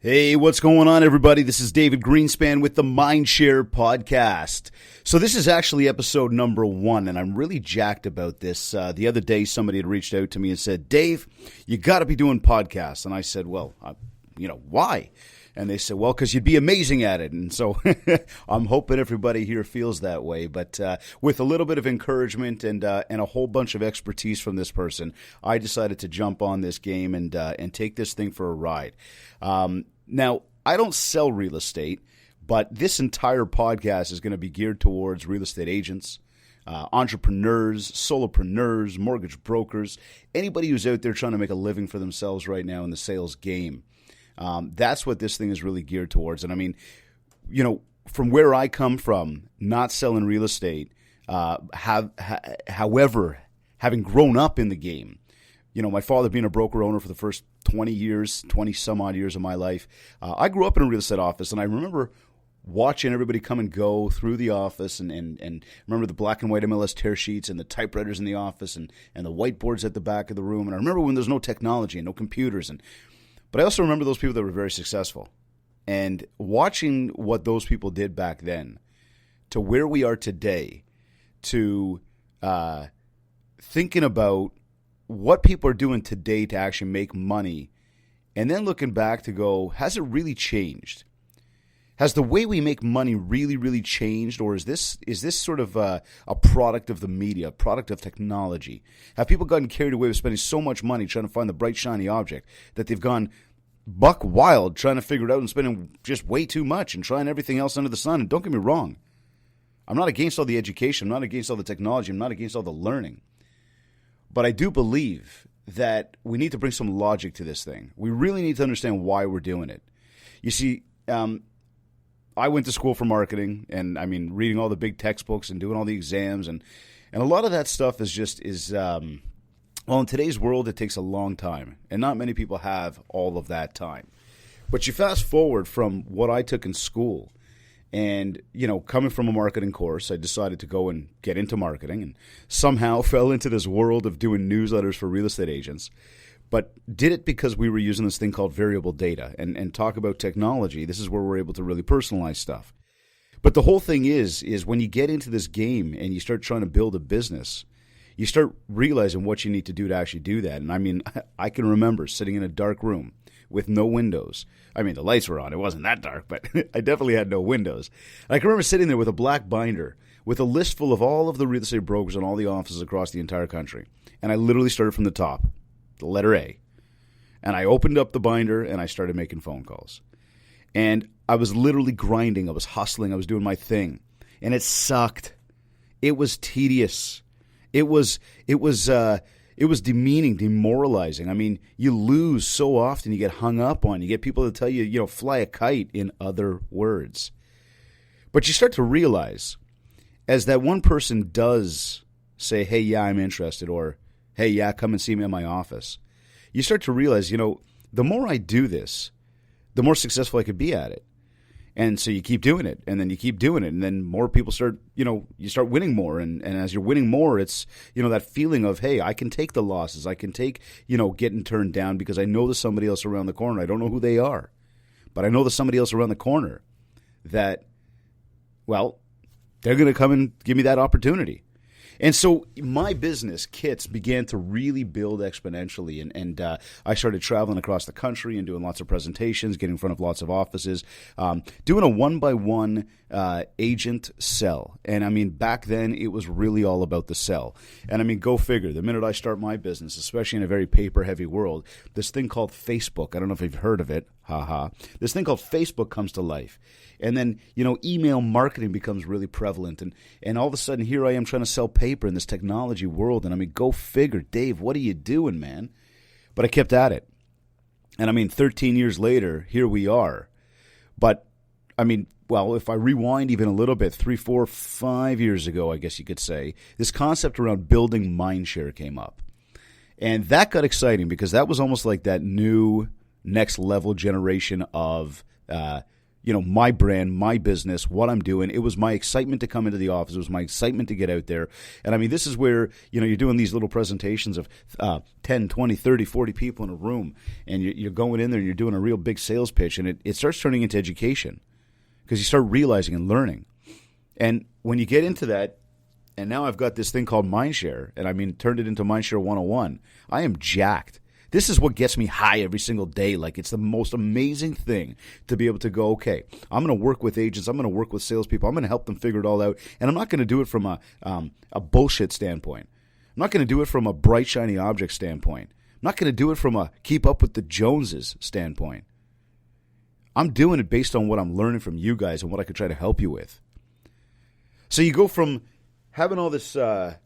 Hey, what's going on, everybody? This is David Greenspan with the MindShare Podcast. So this is actually episode number 1, and I'm really jacked about this. The other day, somebody had reached out to me and said, Dave, you got to be doing podcasts. And I said, well, why? And they said, well, because you'd be amazing at it. And so I'm hoping everybody here feels that way. But with a little bit of encouragement and a whole bunch of expertise from this person, I decided to jump on this game and take this thing for a ride. Now, I don't sell real estate, but this entire podcast is going to be geared towards real estate agents, entrepreneurs, solopreneurs, mortgage brokers, anybody who's out there trying to make a living for themselves right now in the sales game. That's what this thing is really geared towards. And I mean, from where I come from, not selling real estate, however, having grown up in the game, my father being a broker owner for the first 20 some odd years of my life, I grew up in a real estate office, and I remember watching everybody come and go through the office and remember the black and white MLS tear sheets and the typewriters in the office and the whiteboards at the back of the room. And I remember when there's no technology and no computers. But I also remember those people that were very successful. And watching what those people did back then to where we are today, to thinking about what people are doing today to actually make money, and then looking back to go, has it really changed? Has the way we make money really, really changed, or is this sort of a product of the media, a product of technology? Have people gotten carried away with spending so much money trying to find the bright, shiny object that they've gone buck wild trying to figure it out and spending just way too much and trying everything else under the sun? And don't get me wrong, I'm not against all the education, I'm not against all the technology, I'm not against all the learning. But I do believe that we need to bring some logic to this thing. We really need to understand why we're doing it. You see, I went to school for marketing, and I mean, reading all the big textbooks and doing all the exams, and a lot of that stuff in today's world, it takes a long time, and not many people have all of that time. But you fast forward from what I took in school, and, coming from a marketing course, I decided to go and get into marketing and somehow fell into this world of doing newsletters for real estate agents, but did it because we were using this thing called variable data and talk about technology. This is where we're able to really personalize stuff. But the whole thing is when you get into this game and you start trying to build a business, you start realizing what you need to do to actually do that. And I mean, I can remember sitting in a dark room with no windows. I mean, the lights were on. It wasn't that dark, but I definitely had no windows. I can remember sitting there with a black binder with a list full of all of the real estate brokers and all the offices across the entire country. And I literally started from the top, the letter A. And I opened up the binder and I started making phone calls. And I was literally grinding. I was hustling. I was doing my thing. And it sucked. It was tedious. It was demeaning, demoralizing. I mean, you lose so often, you get hung up on. You get people to tell you, fly a kite, in other words. But you start to realize, as that one person does say, hey, yeah, I'm interested, or hey, yeah, come and see me in my office, you start to realize, the more I do this, the more successful I could be at it. And so you keep doing it, and then you keep doing it, and then more people start, you start winning more. And as you're winning more, it's, that feeling of, hey, I can take the losses. I can take, getting turned down because I know there's somebody else around the corner. I don't know who they are, but I know there's somebody else around the corner that, well, they're going to come and give me that opportunity. And so my business, Kits, began to really build exponentially, and I started traveling across the country and doing lots of presentations, getting in front of lots of offices, doing a one-by-one agent sell. And I mean, back then, it was really all about the sell. And I mean, go figure, the minute I start my business, especially in a very paper-heavy world, this thing called Facebook, I don't know if you've heard of it, this thing called Facebook comes to life. And then, email marketing becomes really prevalent. And all of a sudden, here I am trying to sell paper in this technology world. And I mean, go figure, Dave, what are you doing, man? But I kept at it. And I mean, 13 years later, here we are. But I mean, well, if I rewind even a little bit, 3, 4, 5 years ago, I guess you could say, this concept around building MindShare came up. And that got exciting because that was almost like that new next level generation of my brand, my business, what I'm doing. It was my excitement to come into the office. It was my excitement to get out there. And I mean, this is where, you're doing these little presentations of 10, 20, 30, 40 people in a room, and you're going in there and you're doing a real big sales pitch, and it starts turning into education because you start realizing and learning. And when you get into that, and now I've got this thing called MindShare, and I mean, turned it into MindShare 101, I am jacked. This is what gets me high every single day. Like, it's the most amazing thing to be able to go, okay, I'm going to work with agents. I'm going to work with salespeople. I'm going to help them figure it all out. And I'm not going to do it from a bullshit standpoint. I'm not going to do it from a bright, shiny object standpoint. I'm not going to do it from a keep up with the Joneses standpoint. I'm doing it based on what I'm learning from you guys and what I could try to help you with. So you go from having all this,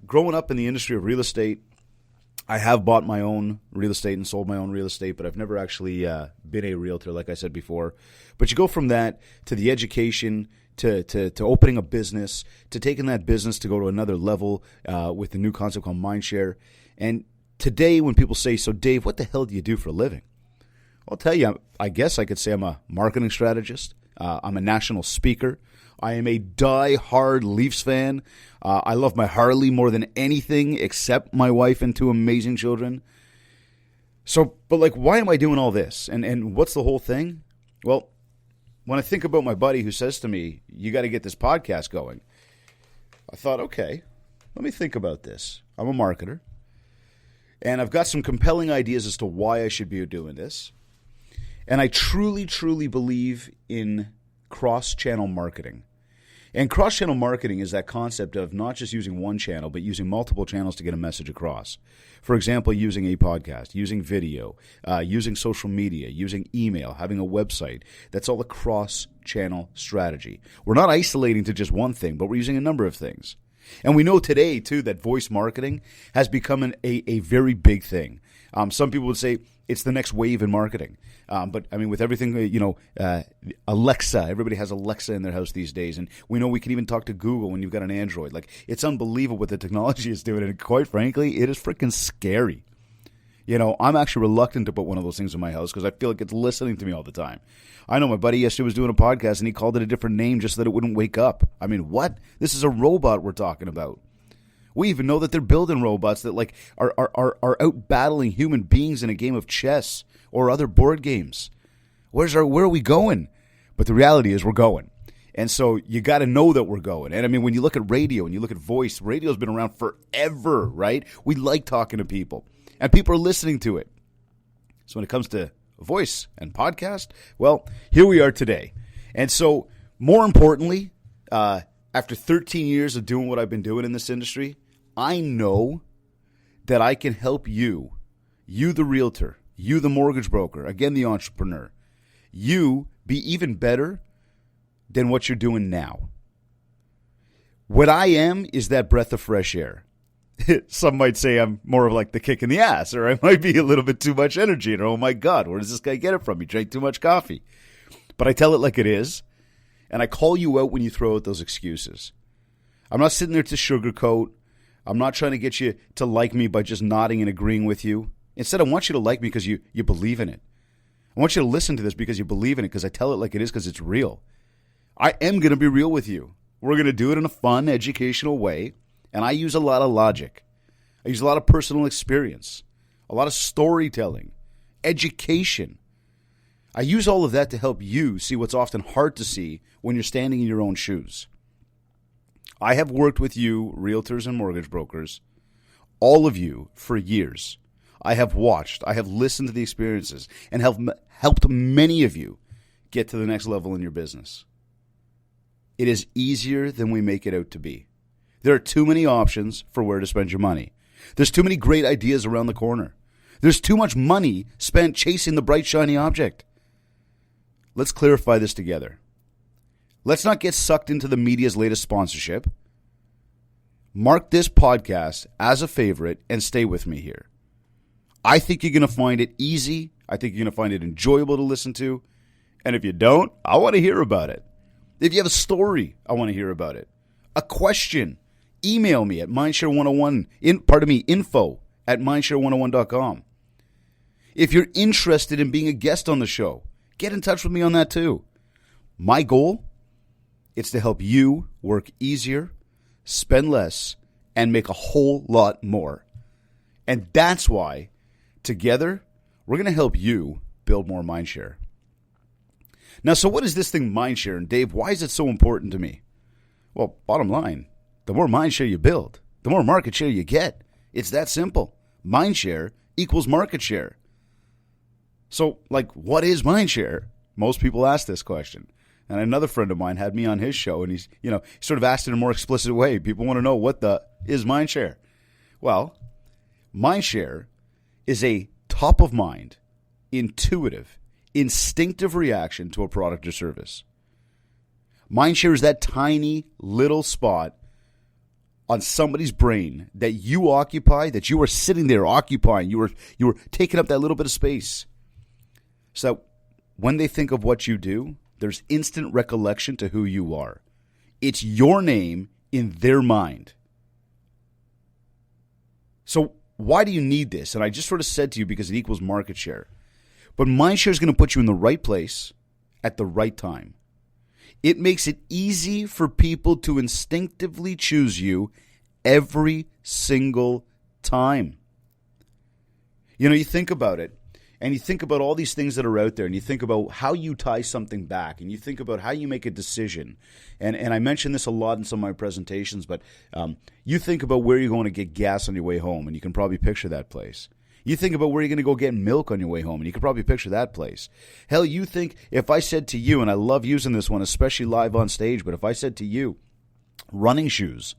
growing up in the industry of real estate. I have bought my own real estate and sold my own real estate, but I've never actually been a realtor, like I said before. But you go from that to the education, to opening a business, to taking that business to go to another level with the new concept called MindShare. And today when people say, so Dave, what the hell do you do for a living? I'll tell you, I guess I could say I'm a marketing strategist. I'm a national speaker. I am a die-hard Leafs fan. I love my Harley more than anything except my wife and two amazing children. So, but why am I doing all this? And what's the whole thing? Well, when I think about my buddy who says to me, you got to get this podcast going, I thought, okay, let me think about this. I'm a marketer, and I've got some compelling ideas as to why I should be doing this. And I truly, truly believe in cross-channel marketing. And cross-channel marketing is that concept of not just using one channel, but using multiple channels to get a message across. For example, using a podcast, using video, using social media, using email, having a website. That's all a cross-channel strategy. We're not isolating to just one thing, but we're using a number of things. And we know today, too, that voice marketing has become a very big thing. Some people would say it's the next wave in marketing. But, I mean, with everything, Alexa, everybody has Alexa in their house these days. And we know we can even talk to Google when you've got an Android. It's unbelievable what the technology is doing. And quite frankly, it is freaking scary. I'm actually reluctant to put one of those things in my house because I feel like it's listening to me all the time. I know my buddy yesterday was doing a podcast and he called it a different name just so that it wouldn't wake up. I mean, what? This is a robot we're talking about. We even know that they're building robots that are out battling human beings in a game of chess or other board games. Where are we going? But the reality is we're going. And so you got to know that we're going. And I mean, when you look at radio and you look at voice, radio's been around forever, right? We like talking to people and people are listening to it. So when it comes to voice and podcast, well, here we are today. And so more importantly, after 13 years of doing what I've been doing in this industry, I know that I can help you the realtor, you the mortgage broker, again, the entrepreneur, you be even better than what you're doing now. What I am is that breath of fresh air. Some might say I'm more of like the kick in the ass, or I might be a little bit too much energy. And oh my God, where does this guy get it from? He drank too much coffee. But I tell it like it is, and I call you out when you throw out those excuses. I'm not sitting there to sugarcoat. I'm not trying to get you to like me by just nodding and agreeing with you. Instead, I want you to like me because you believe in it. I want you to listen to this because you believe in it, because I tell it like it is, because it's real. I am going to be real with you. We're going to do it in a fun, educational way, and I use a lot of logic. I use a lot of personal experience, a lot of storytelling, education. I use all of that to help you see what's often hard to see when you're standing in your own shoes. I have worked with you, realtors and mortgage brokers, all of you, for years. I have watched, I have listened to the experiences, and have helped many of you get to the next level in your business. It is easier than we make it out to be. There are too many options for where to spend your money. There's too many great ideas around the corner. There's too much money spent chasing the bright, shiny object. Let's clarify this together. Let's not get sucked into the media's latest sponsorship. Mark this podcast as a favorite and stay with me here. I think you're going to find it easy. I think you're going to find it enjoyable to listen to. And if you don't, I want to hear about it. If you have a story, I want to hear about it. A question, email me at MindShare101, info@MindShare101.com. If you're interested in being a guest on the show, get in touch with me on that too. My goal, it's to help you work easier, spend less, and make a whole lot more. And that's why, together, we're going to help you build more MindShare. Now, so what is this thing MindShare? And Dave, why is it so important to me? Well, bottom line, the more MindShare you build, the more market share you get. It's that simple. MindShare equals market share. So, what is MindShare? Most people ask this question. And another friend of mine had me on his show, and he sort of asked it in a more explicit way. People want to know, what the is MindShare? Well, MindShare is a top-of-mind, intuitive, instinctive reaction to a product or service. MindShare is that tiny little spot on somebody's brain that you occupy, that you are sitting there occupying. You are taking up that little bit of space. So that when they think of what you do, there's instant recollection to who you are. It's your name in their mind. So why do you need this? And I just sort of said to you because it equals market share. But MindShare is going to put you in the right place at the right time. It makes it easy for people to instinctively choose you every single time. You think about it, and you think about all these things that are out there, and you think about how you tie something back, and you think about how you make a decision. And I mention this a lot in some of my presentations, but you think about where you're going to get gas on your way home, and you can probably picture that place. You think about where you're going to go get milk on your way home, and you can probably picture that place. Hell, you think, if I said to you, and I love using this one, especially live on stage, but if I said to you, running shoes,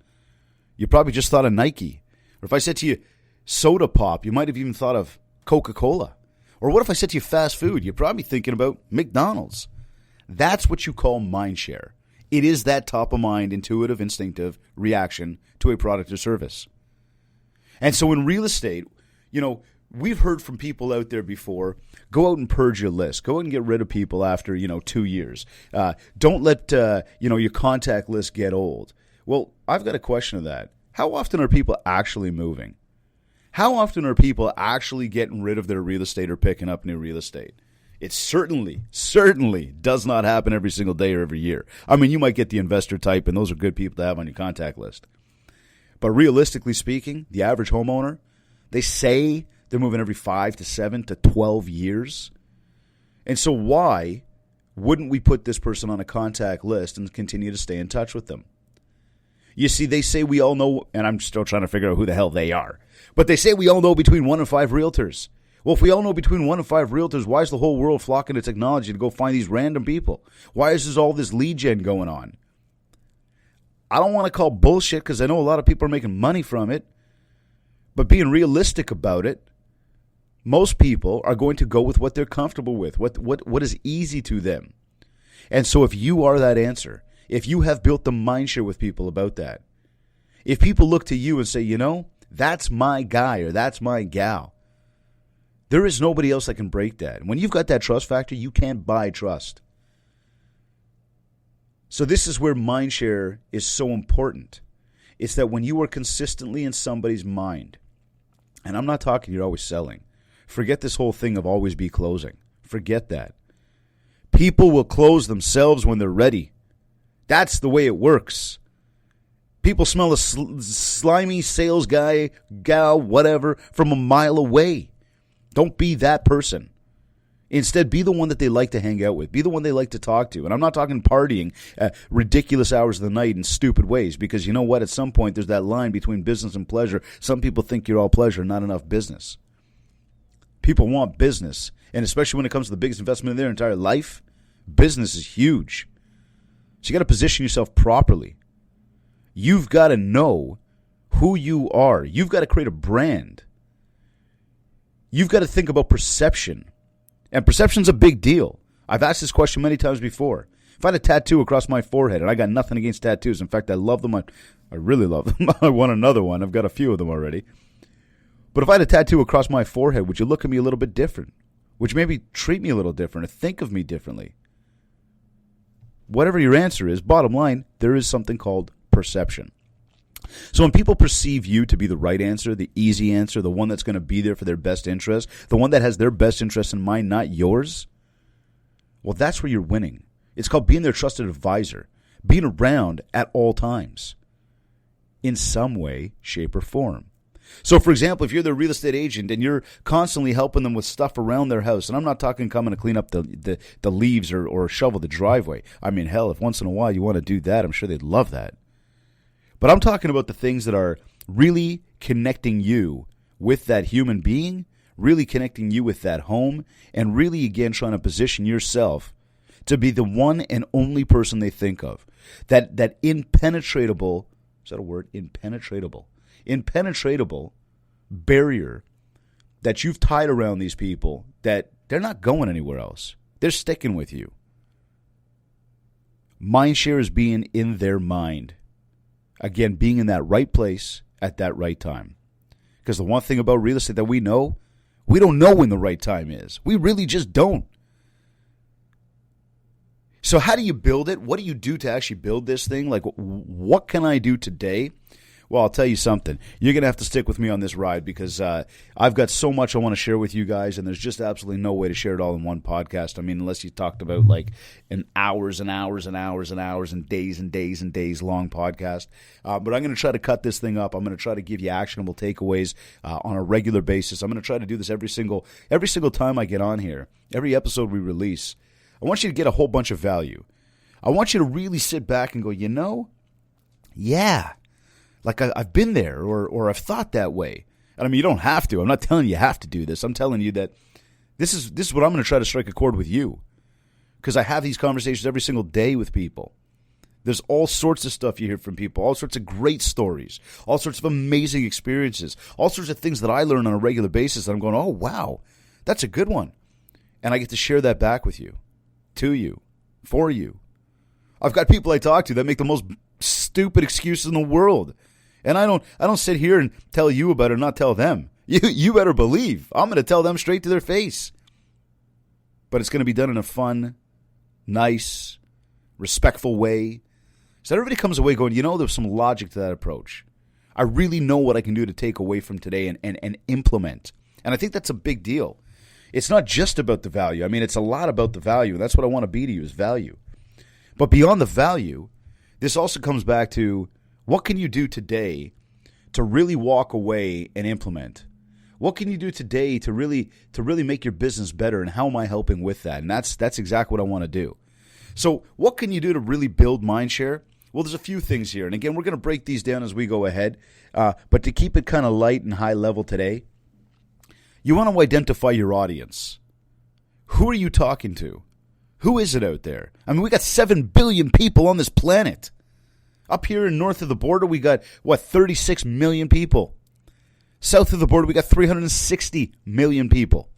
you probably just thought of Nike. Or if I said to you, soda pop, you might have even thought of Coca-Cola. Or what if I said to you fast food? You're probably thinking about McDonald's. That's what you call MindShare. It is that top-of-mind, intuitive, instinctive reaction to a product or service. And so in real estate, we've heard from people out there before, go out and purge your list. Go out and get rid of people after, 2 years. Don't let, your contact list get old. Well, I've got a question of that. How often are people actually moving? How often are people actually getting rid of their real estate or picking up new real estate? It certainly does not happen every single day or every year. I mean, you might get the investor type, and those are good people to have on your contact list. But realistically speaking, the average homeowner, they say they're moving every 5 to 7 to 12 years. And so why wouldn't we put this person on a contact list and continue to stay in touch with them? You see, they say we all know, and I'm still trying to figure out who the hell they are, but they say we all know between 1 and 5 realtors. Well, if we all know between 1 and 5 realtors, why is the whole world flocking to technology to go find these random people? Why is all this lead gen going on? I don't want to call bullshit because I know a lot of people are making money from it, but being realistic about it, most people are going to go with what they're comfortable with, what is easy to them. And so if you are that answer, if you have built the MindShare with people about that, if people look to you and say, that's my guy or that's my gal, there is nobody else that can break that. When you've got that trust factor, you can't buy trust. So this is where MindShare is so important. It's that when you are consistently in somebody's mind, and I'm not talking you're always selling. Forget this whole thing of always be closing. Forget that. People will close themselves when they're ready. That's the way it works. People smell a slimy sales guy, gal, whatever, from a mile away. Don't be that person. Instead, be the one that they like to hang out with. Be the one they like to talk to. And I'm not talking partying ridiculous hours of the night in stupid ways, because you know what? At some point, there's that line between business and pleasure. Some people think you're all pleasure, not enough business. People want business, and especially when it comes to the biggest investment in their entire life, business is huge. So you got to position yourself properly. You've got to know who you are. You've got to create a brand. You've got to think about perception. And perception's a big deal. I've asked this question many times before. If I had a tattoo across my forehead, and I got nothing against tattoos. In fact, I love them. I really love them. I want another one. I've got a few of them already. But if I had a tattoo across my forehead, would you look at me a little bit different? Would you maybe treat me a little different or think of me differently? Whatever your answer is, bottom line, there is something called perception. So when people perceive you to be the right answer, the easy answer, the one that's going to be there for their best interest, the one that has their best interest in mind, not yours, well, that's where you're winning. It's called being their trusted advisor, being around at all times in some way, shape, or form. So, for example, if you're the real estate agent and you're constantly helping them with stuff around their house, and I'm not talking coming to clean up the leaves or shovel the driveway. I mean, hell, if once in a while you want to do that, I'm sure they'd love that. But I'm talking about the things that are really connecting you with that human being, really connecting you with that home, and really, again, trying to position yourself to be the one and only person they think of. That impenetrable, is that a word? Impenetrable barrier that you've tied around these people that they're not going anywhere else. They're sticking with you. MindShare is being in their mind. Again, being in that right place at that right time. Because the one thing about real estate that we don't know when the right time is. We really just don't. So how do you build it? What do you do to actually build this thing? Like, what can I do today? Well, I'll tell you something. You're going to have to stick with me on this ride because I've got so much I want to share with you guys, and there's just absolutely no way to share it all in one podcast. I mean, unless you talked about like an hours and hours and hours and hours and days long podcast. But I'm going to try to cut this thing up. I'm going to try to give you actionable takeaways on a regular basis. I'm going to try to do this every single time I get on here, every episode we release. I want you to get a whole bunch of value. I want you to really sit back and go, yeah. Like I've been there or I've thought that way. And I mean, you don't have to. I'm not telling you have to do this. I'm telling you that this is what I'm going to try to strike a chord with you. Because I have these conversations every single day with people. There's all sorts of stuff you hear from people, all sorts of great stories, all sorts of amazing experiences, all sorts of things that I learn on a regular basis that I'm going, oh, wow, that's a good one. And I get to share that back with you, to you, for you. I've got people I talk to that make the most stupid excuses in the world. And I don't sit here and tell you about it and not tell them. You better believe I'm going to tell them straight to their face. But it's going to be done in a fun, nice, respectful way. So everybody comes away going, there's some logic to that approach. I really know what I can do to take away from today and implement. And I think that's a big deal. It's not just about the value. I mean, it's a lot about the value. And that's what I want to be to you is value. But beyond the value, this also comes back to what can you do today to really walk away and implement? What can you do today to really make your business better, and how am I helping with that? And that's exactly what I want to do. So what can you do to really build MindShare? Well, there's a few things here. And again, we're going to break these down as we go ahead. But to keep it kind of light and high level today, you want to identify your audience. Who are you talking to? Who is it out there? I mean, we got 7 billion people on this planet. Up here in north of the border, we got, 36 million people. South of the border, we got 360 million people.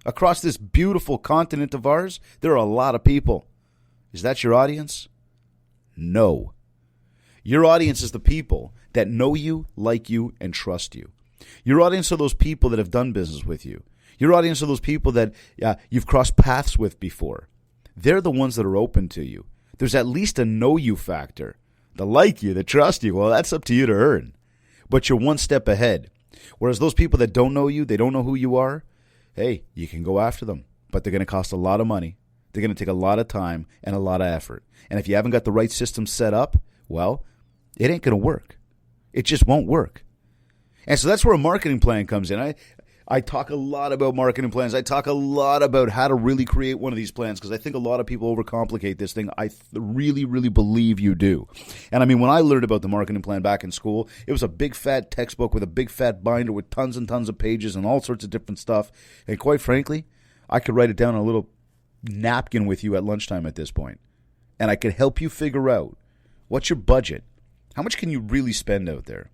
Across this beautiful continent of ours, there are a lot of people. Is that your audience? No. Your audience is the people that know you, like you, and trust you. Your audience are those people that have done business with you. Your audience are those people that you've crossed paths with before. They're the ones that are open to you. There's at least a know you factor. The like you, the trust you, well, that's up to you to earn. But you're one step ahead. Whereas those people that don't know you, they don't know who you are, hey, you can go after them. But they're going to cost a lot of money. They're going to take a lot of time and a lot of effort. And if you haven't got the right system set up, well, it ain't going to work. It just won't work. And so that's where a marketing plan comes in. I talk a lot about marketing plans. I talk a lot about how to really create one of these plans because I think a lot of people overcomplicate this thing. I really, really believe you do. And I mean, when I learned about the marketing plan back in school, it was a big fat textbook with a big fat binder with tons and tons of pages and all sorts of different stuff. And quite frankly, I could write it down on a little napkin with you at lunchtime at this point. And I could help you figure out what's your budget. How much can you really spend out there?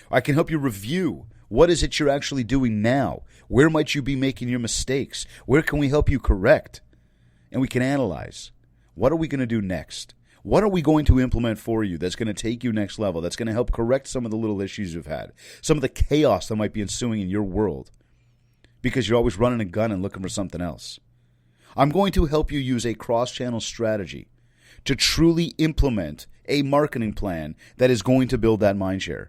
I can help you review. What is it you're actually doing now? Where might you be making your mistakes? Where can we help you correct? And we can analyze. What are we going to do next? What are we going to implement for you that's going to take you next level, that's going to help correct some of the little issues you've had, some of the chaos that might be ensuing in your world because you're always running a gun and looking for something else? I'm going to help you use a cross-channel strategy to truly implement a marketing plan that is going to build that mindshare.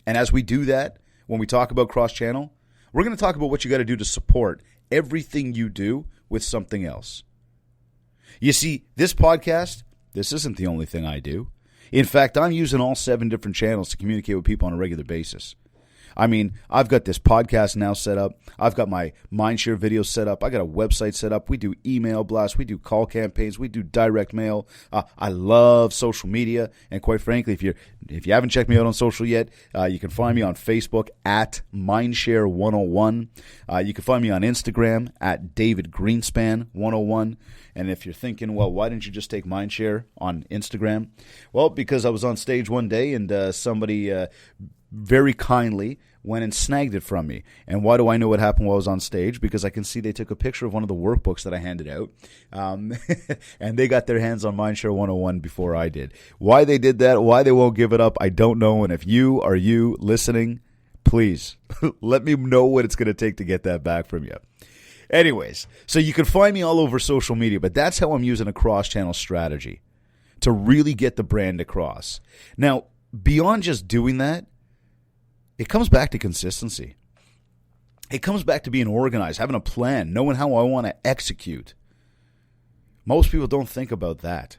And as we do that, when we talk about cross-channel, we're going to talk about what you got to do to support everything you do with something else. You see, this podcast, this isn't the only thing I do. In fact, I'm using all 7 different channels to communicate with people on a regular basis. I mean, I've got this podcast now set up. I've got my MindShare videos set up. I got a website set up. We do email blasts. We do call campaigns. We do direct mail. I love social media. And quite frankly, if you haven't checked me out on social yet, you can find me on Facebook at MindShare101. You can find me on Instagram at DavidGreenspan101. And if you're thinking, well, why didn't you just take MindShare on Instagram? Well, because I was on stage one day and somebody very kindly went and snagged it from me. And why do I know what happened while I was on stage? Because I can see they took a picture of one of the workbooks that I handed out. And they got their hands on MindShare 101 before I did. Why they did that, why they won't give it up, I don't know. And if you are listening, please let me know what it's going to take to get that back from you. Anyways, so you can find me all over social media, but that's how I'm using a cross-channel strategy to really get the brand across. Now, beyond just doing that, it comes back to consistency. It comes back to being organized, having a plan, knowing how I want to execute. Most people don't think about that.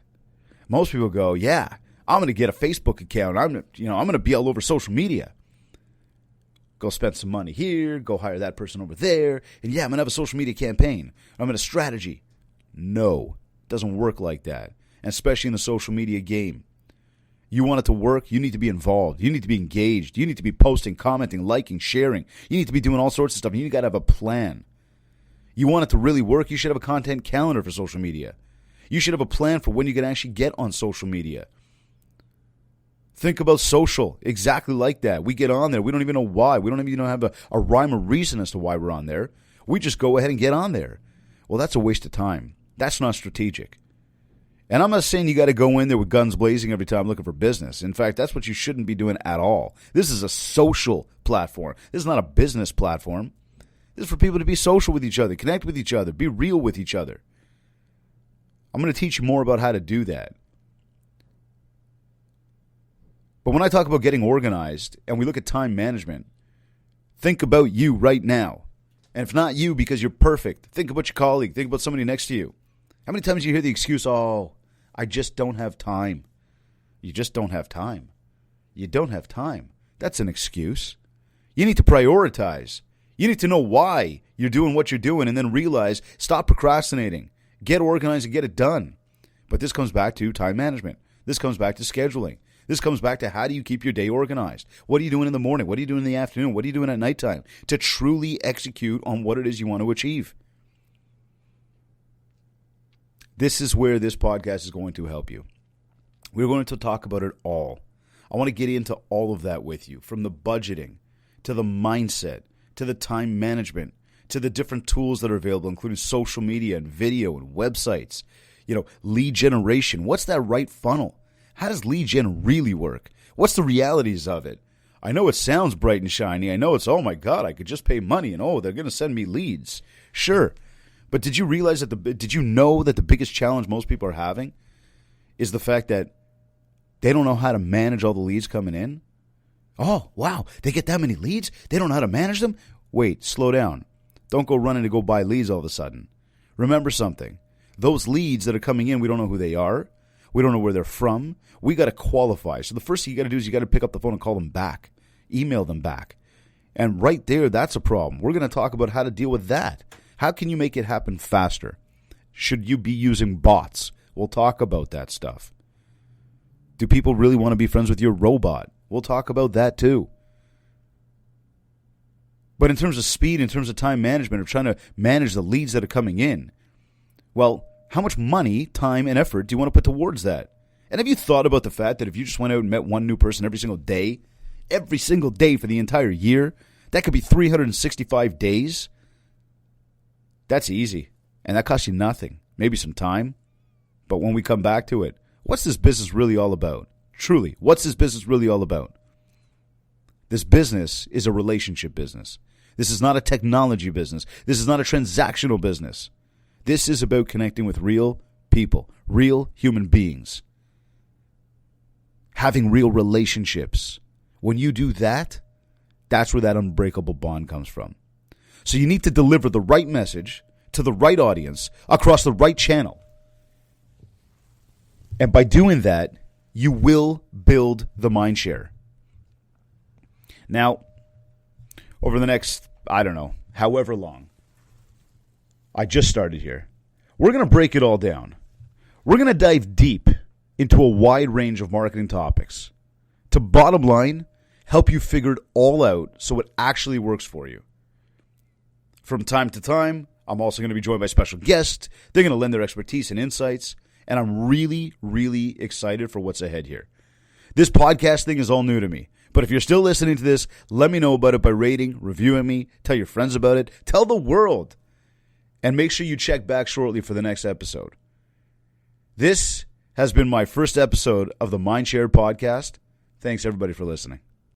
Most people go, yeah, I'm going to get a Facebook account. I'm going to be all over social media. Go spend some money here, go hire that person over there, and yeah, I'm going to have a social media campaign. I'm going to strategy. No, it doesn't work like that, and especially in the social media game. You want it to work, you need to be involved. You need to be engaged. You need to be posting, commenting, liking, sharing. You need to be doing all sorts of stuff. You got to have a plan. You want it to really work, you should have a content calendar for social media. You should have a plan for when you can actually get on social media. Think about social exactly like that. We get on there. We don't even know why. We don't even have a rhyme or reason as to why we're on there. We just go ahead and get on there. Well, that's a waste of time. That's not strategic. And I'm not saying you got to go in there with guns blazing every time looking for business. In fact, that's what you shouldn't be doing at all. This is a social platform. This is not a business platform. This is for people to be social with each other, connect with each other, be real with each other. I'm going to teach you more about how to do that. But when I talk about getting organized and we look at time management, think about you right now. And if not you because you're perfect, think about your colleague. Think about somebody next to you. How many times do you hear the excuse, oh, I just don't have time. You just don't have time. You don't have time. That's an excuse. You need to prioritize. You need to know why you're doing what you're doing and then realize, stop procrastinating. Get organized and get it done. But this comes back to time management. This comes back to scheduling. This comes back to how do you keep your day organized? What are you doing in the morning? What are you doing in the afternoon? What are you doing at nighttime to truly execute on what it is you want to achieve? This is where this podcast is going to help you. We're going to talk about it all. I want to get into all of that with you, from the budgeting to the mindset to the time management to the different tools that are available, including social media and video and websites, lead generation. What's that right funnel? How does lead gen really work? What's the realities of it? I know it sounds bright and shiny. I know it's, oh my God, I could just pay money and they're going to send me leads. Sure. But did you realize did you know that the biggest challenge most people are having is the fact that they don't know how to manage all the leads coming in? Oh, wow, they get that many leads? They don't know how to manage them? Wait, slow down. Don't go running to go buy leads all of a sudden. Remember something. Those leads that are coming in, we don't know who they are. We don't know where they're from. We got to qualify. So the first thing you got to do is you got to pick up the phone and call them back. Email them back. And right there, that's a problem. We're going to talk about how to deal with that. How can you make it happen faster? Should you be using bots? We'll talk about that stuff. Do people really want to be friends with your robot? We'll talk about that too. But in terms of speed, in terms of time management, of trying to manage the leads that are coming in, well, how much money, time, and effort do you want to put towards that? And have you thought about the fact that if you just went out and met one new person every single day for the entire year, that could be 365 days? That's easy. And that costs you nothing. Maybe some time. But when we come back to it, what's this business really all about? Truly, what's this business really all about? This business is a relationship business. This is not a technology business. This is not a transactional business. This is about connecting with real people, real human beings, having real relationships. When you do that, that's where that unbreakable bond comes from. So you need to deliver the right message to the right audience across the right channel. And by doing that, you will build the MindShare. Now, over the next, however long, I just started here, we're going to break it all down. We're going to dive deep into a wide range of marketing topics to, bottom line, help you figure it all out so it actually works for you. From time to time, I'm also going to be joined by special guests. They're going to lend their expertise and insights, and I'm really, really excited for what's ahead here. This podcast thing is all new to me, but if you're still listening to this, let me know about it by rating, reviewing me, tell your friends about it, tell the world, and make sure you check back shortly for the next episode. This has been my first episode of the MindShare Podcast. Thanks, everybody, for listening.